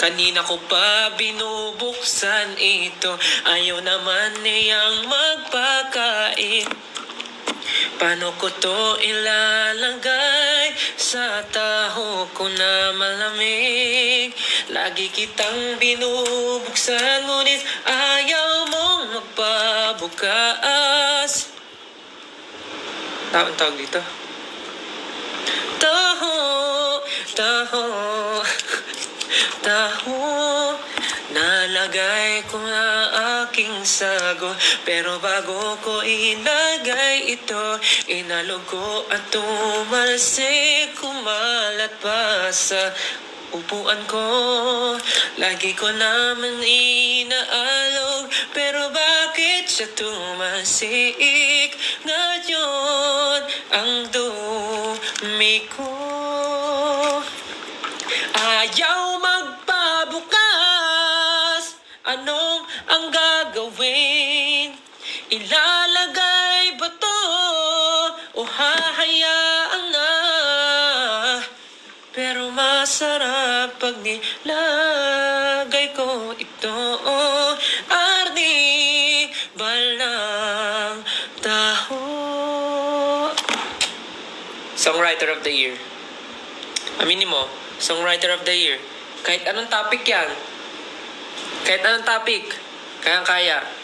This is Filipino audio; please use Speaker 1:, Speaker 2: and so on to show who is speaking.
Speaker 1: Kanina ko pa binubuksan ito. Ayaw naman niyang magpakain. Paano ko to ilalagay sa taho ko na malamig? Lagi kitang binubuksan, ngunit ayaw mong magpabukas. Taong tawag dito? Taho, taho, taho. Nalagay ko na aking sagot, pero bago ko ilagay ito, inalog ko at tumalsik, kumalat pa sa upuan ko. Lagi ko naman inaalog, pero bakit siya tumalsik? Ngayon ang dumi ko. Ayaw magpabukas. Anong ang gagawin? Ilalagay ba to o hahayaan na? Pero masarap pag nilagay ko ito. Arni balang taho. Songwriter of the Year. Aminin mo, Songwriter of the Year. Kahit anong topic yan. Kahit anong topic. Kayang-kaya.